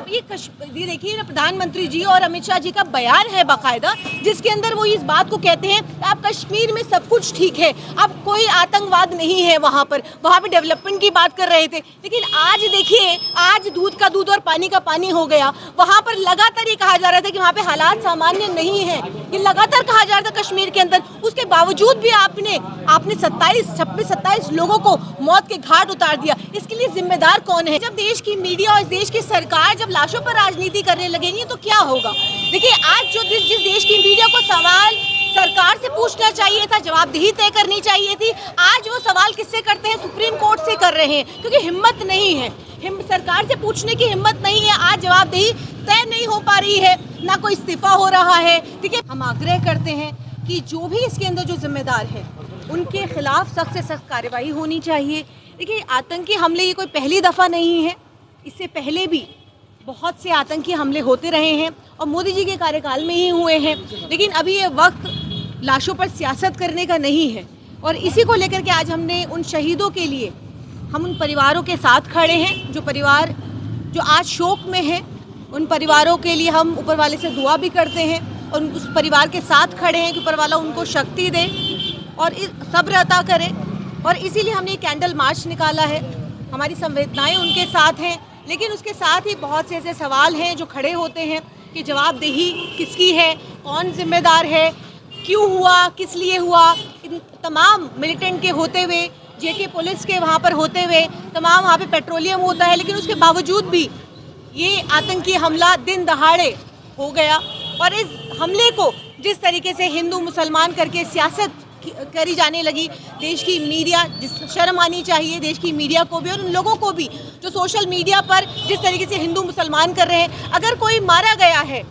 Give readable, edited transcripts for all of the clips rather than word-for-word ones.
आप ये देखिए ना, प्रधानमंत्री जी और अमित शाह जी का बयान है बाकायदा, जिसके अंदर वो इस बात को कहते हैं आप कश्मीर में सब कुछ ठीक है, अब कोई आतंकवाद नहीं है वहाँ पे डेवलपमेंट की बात कर रहे थे। लेकिन आज देखिए, आज दूध का दूध और पानी का पानी हो गया। वहाँ पर लगातार ये कहा जा रहा था कि वहाँ पे हालात सामान्य नहीं है, ये लगातार कहा जा रहा था कश्मीर के अंदर। उसके बावजूद भी आपने 27 लोगों को मौत के घाट उतार दिया। इसके लिए जिम्मेदार कौन है? जब देश की मीडिया और देश की सरकार जब लाशों पर राजनीति करने लगेंगी तो क्या होगा? देखिए, आज जो जिस देश की मीडिया को सवाल सरकार से पूछना चाहिए था, जवाबदेही तय करनी चाहिए थी, आज वो सवाल किससे करते हैं? सुप्रीम कोर्ट से कर रहे हैं, क्योंकि हिम्मत नहीं है, सरकार से पूछने की हिम्मत नहीं है। आज जवाबदेही तय नहीं हो पा रही है, ना कोई इस्तीफा हो रहा है। ठीक है, हम आग्रह करते हैं कि जो भी इसके अंदर जो जिम्मेदार है उनके खिलाफ सख्त से सख्त कार्रवाई होनी चाहिए। देखिए, आतंकी हमले ये कोई पहली दफ़ा नहीं है, इससे पहले भी बहुत से आतंकी हमले होते रहे हैं और मोदी जी के कार्यकाल में ही हुए हैं। लेकिन अभी ये वक्त लाशों पर सियासत करने का नहीं है, और इसी को लेकर के आज हमने उन शहीदों के लिए, हम उन परिवारों के साथ खड़े हैं, जो परिवार जो आज शोक में है, उन परिवारों के लिए हम ऊपर वाले से दुआ भी करते हैं और उस परिवार के साथ खड़े हैं कि ऊपर वाला उनको शक्ति दे और सब्र अता करे। और इसीलिए हमने कैंडल मार्च निकाला है। हमारी संवेदनाएं उनके साथ हैं, लेकिन उसके साथ ही बहुत से ऐसे सवाल हैं जो खड़े होते हैं कि जवाबदेही किसकी है, कौन जिम्मेदार है, क्यों हुआ, किस लिए हुआ। इन तमाम मिलिटेंट के होते हुए, जेके पुलिस के वहाँ पर होते हुए, तमाम वहाँ पे पेट्रोलियम होता है, लेकिन उसके बावजूद भी ये आतंकी हमला दिन दहाड़े हो गया। और इस हमले को जिस तरीके से हिंदू मुसलमान करके सियासत करी जाने लगी, देश की मीडिया, जिस शर्म आनी चाहिए देश की मीडिया को भी और उन लोगों को भी जो सोशल मीडिया पर जिस तरीके से हिंदू मुसलमान कर रहे हैं। अगर कोई मारा गया है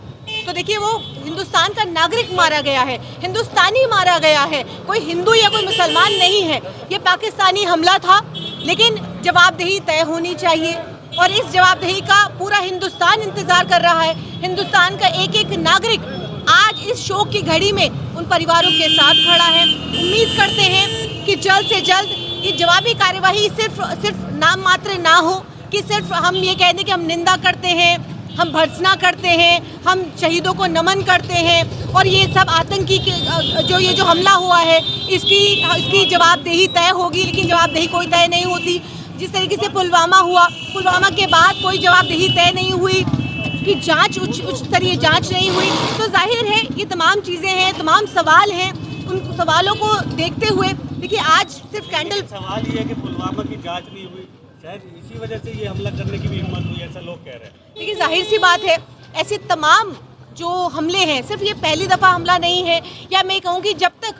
तो देखिए, वो हिंदुस्तान का नागरिक मारा गया है, हिंदुस्तानी मारा गया है, कोई हिंदू या कोई मुसलमान नहीं है। ये पाकिस्तानी हमला था, लेकिन जवाबदेही तय होनी चाहिए और इस जवाबदेही का पूरा हिंदुस्तान इंतजार कर रहा है। हिंदुस्तान का एक एक नागरिक आज इस शोक की घड़ी में उन परिवारों के साथ खड़ा है। उम्मीद करते हैं कि जल्द से जल्द ये जवाबी कार्यवाही सिर्फ नाम मात्र ना हो, कि सिर्फ हम ये कह दें कि हम निंदा करते हैं, हम भर्त्सना करते हैं, हम शहीदों को नमन करते हैं और ये सब आतंकी के जो हमला हुआ है इसकी जवाबदेही तय होगी। लेकिन जवाबदेही कोई तय नहीं होती। जिस तरीके से पुलवामा हुआ, पुलवामा के बाद कोई जवाबदेही तय नहीं हुई, उसकी जांच उच्च स्तरीय जांच नहीं हुई। तो जाहिर है ये तमाम चीज़ें हैं, तमाम सवाल हैं। उन सवालों को देखते हुए देखिए, आज सिर्फ कैंडल सवाल ये है कि पुलवामा की जांच नहीं हुई, शायद इसी वजह से ये हमला करने की भी हिम्मत हुई, ऐसा लोग कह रहे हैं। देखिए, जाहिर सी बात है, ऐसे तमाम जो हमले हैं, सिर्फ ये पहली दफ़ा हमला नहीं है। या मैं कहूँ कि जब तक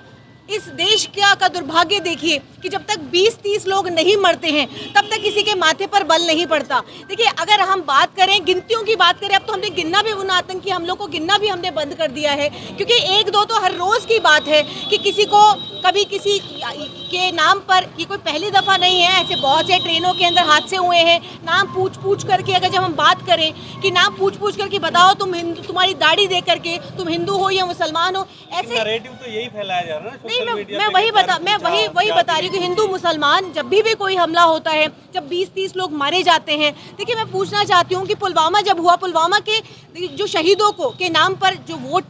इस देश का दुर्भाग्य देखिए कि जब तक 20-30 लोग नहीं मरते हैं तब तक किसी के माथे पर बल नहीं पड़ता। देखिए, अगर हम बात करें, गिनतियों की बात करें, अब तो हमने गिनना भी, उन आतंकी हमलों को गिनना भी हमने बंद कर दिया है, क्योंकि 1-2 तो हर रोज़ की बात है कि किसी को कभी किसी के नाम पर, ये कोई पहली दफ़ा नहीं है। ऐसे बहुत से ट्रेनों के अंदर हादसे हुए हैं, नाम पूछ करके। अगर जब हम बात करें कि नाम पूछ करके बताओ तुम हिंदू, तुम्हारी दाढ़ी देख करके तुम हिंदू हो या मुसलमान हो, ऐसे नैरेटिव तो यही फैलाया जा रहा है। नहीं, मैं वही बता रही हूँ कि हिंदू मुसलमान जब भी कोई हमला होता है, जब 20-30 लोग मारे जाते हैं। देखिए, मैं पूछना चाहती हूँ कि पुलवामा जब हुआ, पुलवामा के जो शहीदों को के नाम पर जो वोट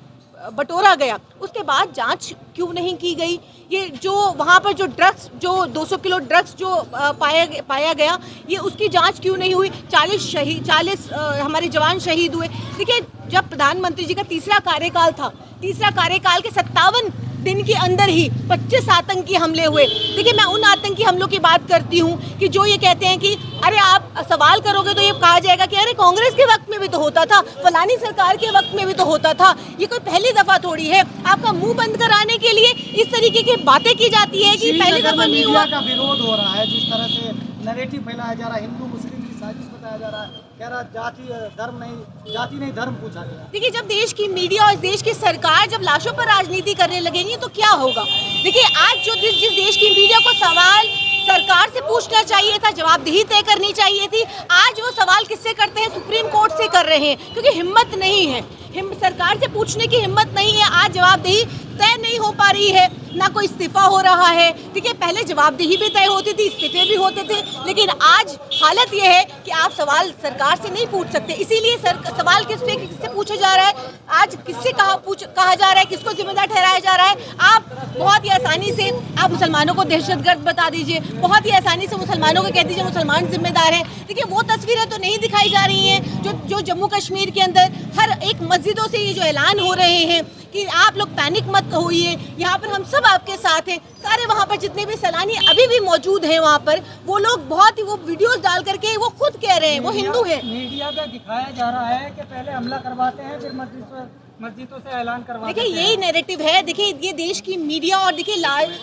बटोरा गया, उसके बाद जांच क्यों नहीं की गई? ये जो वहाँ पर जो ड्रग्स, जो 200 किलो ड्रग्स जो पाया गया, ये उसकी जांच क्यों नहीं हुई? 40 हमारे जवान शहीद हुए। देखिए, जब प्रधानमंत्री जी का तीसरा कार्यकाल था, तीसरा कार्यकाल के 57 दिन के अंदर ही 25 आतंकी हमले हुए। देखिए, मैं उन आतंकी हमलों की बात करती हूँ कि जो ये कहते हैं कि अरे आप सवाल करोगे तो ये कहा जाएगा कि अरे कांग्रेस के वक्त में भी तो होता था, फलानी सरकार के वक्त में भी तो होता था। ये कोई पहली दफा थोड़ी है। आपका मुंह बंद कराने के लिए इस तरीके की बातें की जाती है कि पहली दफा नहीं हुआ। का विरोध हो रहा है, जिस तरह से नैरेटिव फैलाया जा रहा है, हिंदू मुस्लिम की साजिश बताया जा रहा है, कह रहा जाति नहीं धर्म पूछा गया। देखिए, जब देश की मीडिया और देश की सरकार जब लाशों पर राजनीति करने लगेंगी तो क्या होगा? देखिए, आज जो जिस देश की मीडिया को सवाल सरकार से पूछना चाहिए था, जवाबदेही तय करनी चाहिए थी, आज वो सवाल किससे करते हैं? सुप्रीम कोर्ट से कर रहे हैं, क्योंकि हिम्मत नहीं है। सरकार से पूछने की हिम्मत नहीं है। आज जवाबदेही तय नहीं हो पा रही है, ना कोई इस्तीफा हो रहा है। देखिए, पहले जवाबदेही भी तय होती थी, इस्तीफे भी होते थे, लेकिन आज हालत ये है कि आप सवाल सरकार से नहीं पूछ सकते। इसीलिए सवाल किससे पूछा जा रहा है, आज किससे कहा जा रहा है, किसको जिम्मेदार ठहराया जा रहा है। आप बहुत ही आसानी से आप मुसलमानों को दहशतगर्द बता दीजिए, बहुत ही आसानी से मुसलमानों को कह दीजिए मुसलमान जिम्मेदार हैं। देखिए, वो तस्वीरें तो नहीं दिखाई जा रही हैं जो जम्मू कश्मीर के अंदर हर एक मस्जिदों से ये जो ऐलान हो रहे हैं कि आप लोग पैनिक मत होइए, यहाँ पर हम सब आपके साथ हैं। सारे वहाँ पर जितने भी सैलानी अभी भी मौजूद हैं वहाँ पर, वो लोग बहुत ही वो वीडियोस डाल करके वो खुद कह रहे हैं वो हिंदू हैं। मीडिया पे दिखाया जा रहा है कि पहले हमला करवाते हैं फिर मस्जिदों से ऐलान करवाते हैं। देखिए, यही नैरेटिव है। देखिए, ये देश की मीडिया और देखिए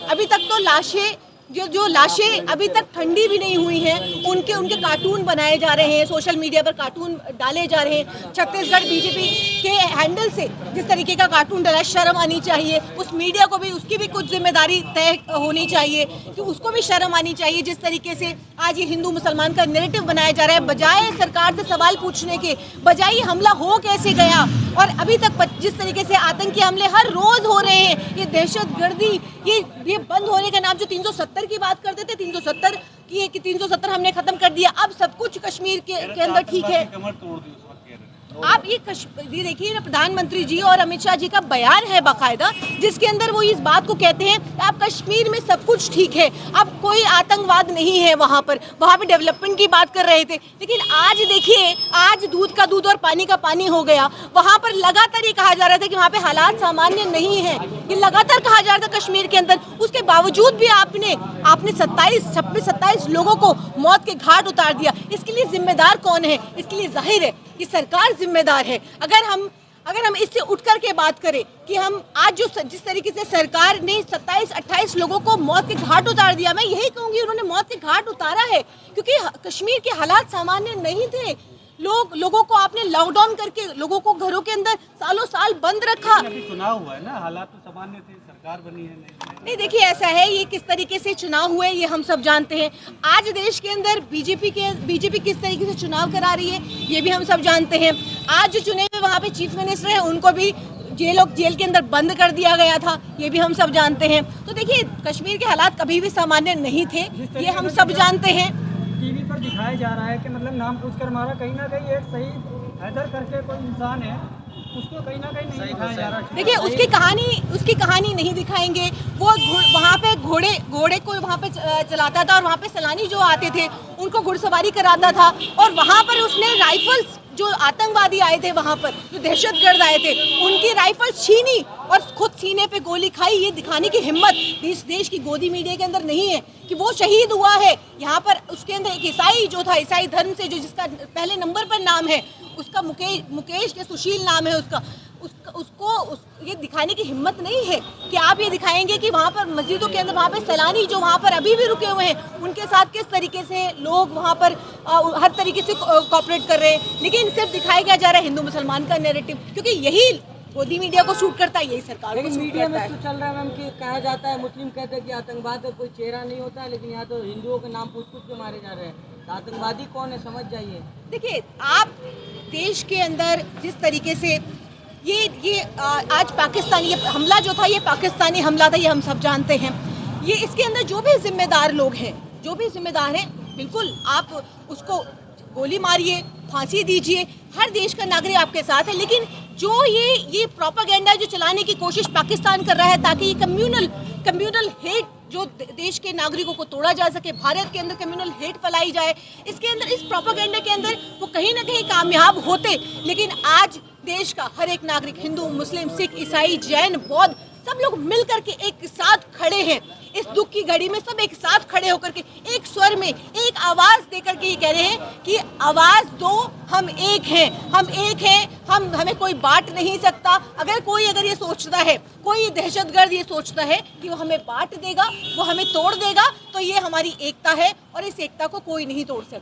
अभी तक तो लाशें जो लाशें अभी तक ठंडी भी नहीं हुई हैं, उनके कार्टून बनाए जा रहे हैं, सोशल मीडिया पर कार्टून डाले जा रहे हैं। छत्तीसगढ़ बीजेपी के हैंडल से जिस तरीके का कार्टून डाला, शर्म आनी चाहिए। उस मीडिया को भी उसकी भी कुछ जिम्मेदारी तय होनी चाहिए कि उसको भी शर्म आनी चाहिए। जिस तरीके से आज ये हिंदू मुसलमान का नैरेटिव बनाया जा रहा है, बजाय सरकार से सवाल पूछने के, बजाय हमला हो कैसे गया। और अभी तक जिस तरीके से आतंकी हमले हर रोज हो रहे हैं, ये दहशतगर्दी, ये बंद होने का नाम, जो 370 की बात करते थे, 370 की कि 370 हमने खत्म कर दिया, अब सब कुछ कश्मीर के अंदर ठीक है। आप ये देखिए ना, प्रधानमंत्री जी और अमित शाह जी का बयान है बाकायदा, जिसके अंदर वो इस बात को कहते हैं कि आप कश्मीर में सब कुछ ठीक है, अब कोई आतंकवाद नहीं है वहाँ पे डेवलपमेंट की बात कर रहे थे। लेकिन आज देखिए, आज दूध का दूध और पानी का पानी हो गया। वहाँ पर लगातार ये कहा जा रहा था कि वहाँ पे हालात सामान्य नहीं है, ये लगातार कहा जा रहा था कश्मीर के अंदर। उसके बावजूद भी आपने 27 लोगों को मौत के घाट उतार दिया। इसके लिए जिम्मेदार कौन है? इसके लिए जाहिर है कि सरकार जिम्मेदार है। अगर हम इससे उठ कर के बात करें कि हम आज जिस तरीके से सरकार ने 27-28 लोगों को मौत के घाट उतार दिया, मैं यही कहूंगी उन्होंने मौत के घाट उतारा है क्योंकि कश्मीर के हालात सामान्य नहीं थे। लोगों को आपने लॉकडाउन करके लोगों को घरों के अंदर सालों साल बंद रखा। अभी चुनाव हुआ है ना, हालात तो सामान्य थे, सरकार बनी है नहीं, देखिए ऐसा है, ये किस तरीके से चुनाव हुए ये हम सब जानते हैं। आज देश के अंदर बीजेपी किस तरीके से चुनाव करा रही है ये भी हम सब जानते हैं। आज जो चुने हुए वहाँ पे चीफ मिनिस्टर हैं, उनको भी जेल के अंदर बंद कर दिया गया था, ये भी हम सब जानते हैं। तो देखिए, कश्मीर के हालात कभी भी सामान्य नहीं थे, ये हम सब जानते हैं। टीवी पर दिखाया जा रहा है कि मतलब नाम पूछकर मारा, कहीं ना कहीं एक सही हैदर करके कोई इंसान है, उसको कहीं ना कहीं नहीं दिखाया जा रहा। देखिए, उसकी कहानी नहीं दिखाएंगे। वो वहाँ पे घोड़े को वहाँ पे चलाता था और वहाँ पे सैलानी जो आते थे उनको घुड़सवारी कराता था, और वहाँ पर उसने राइफल्स, जो आतंकवादी आए थे वहाँ पर, जो दहशतगर्द आए थे, उनकी राइफल छीनी और खुद सीने पे गोली खाई। ये दिखाने की हिम्मत देश की गोदी मीडिया के अंदर नहीं है कि वो शहीद हुआ है। यहाँ पर उसके अंदर एक ईसाई जो था, ईसाई धर्म से, जो जिसका पहले नंबर पर नाम है, उसका मुकेश या सुशील नाम है उसको ये दिखाने की हिम्मत नहीं है कि आप ये दिखाएंगे कि वहाँ पर मस्जिदों के अंदर, वहाँ पर सैलानी जो वहाँ पर अभी भी रुके हुए हैं, उनके साथ किस तरीके से लोग वहाँ पर हर तरीके से कोऑपरेट कर रहे हैं। लेकिन सिर्फ दिखाया जा रहा है हिंदू मुसलमान का नैरेटिव, क्योंकि यही मोदी मीडिया को शूट करता है, यही सरकार को शूट करता है। तो चल रहा है मैम कि कहा जाता है, मुस्लिम कहते हैं कि आतंकवाद का कोई चेहरा नहीं होता, लेकिन यहाँ तो हिंदुओं के नाम पूछ के मारे जा रहे हैं। तो आतंकवादी कौन है, समझ जाइए। देखिए, आप देश के अंदर जिस तरीके से ये आज पाकिस्तान, ये हमला जो था, ये पाकिस्तानी हमला था, ये हम सब जानते हैं। ये इसके अंदर जो भी जिम्मेदार लोग हैं, जो भी जिम्मेदार हैं, बिल्कुल आप उसको गोली मारिए, फांसी दीजिए, हर देश का नागरिक आपके साथ है। लेकिन जो ये प्रोपेगेंडा जो चलाने की कोशिश पाकिस्तान कर रहा है ताकि ये कम्युनल हेट जो देश के नागरिकों को तोड़ा जा सके, भारत के अंदर कम्युनल हेट फैलाई जाए, इसके अंदर, इस प्रोपेगेंडा के अंदर वो कहीं ना कहीं कामयाब होते। लेकिन आज देश का हर एक नागरिक, हिंदू, मुस्लिम, सिख, ईसाई, जैन, बौद्ध, सब लोग मिल करके एक साथ खड़े हैं। इस दुख की घड़ी में सब एक साथ खड़े होकर के एक स्वर में, एक आवाज देकर के ये कह रहे हैं कि आवाज दो, हम एक हैं, हमें कोई बांट नहीं सकता। अगर ये सोचता है, कोई दहशतगर्द ये सोचता है कि वो हमें बांट देगा, वो हमें तोड़ देगा, तो ये हमारी एकता है और इस एकता को कोई नहीं तोड़ सकता।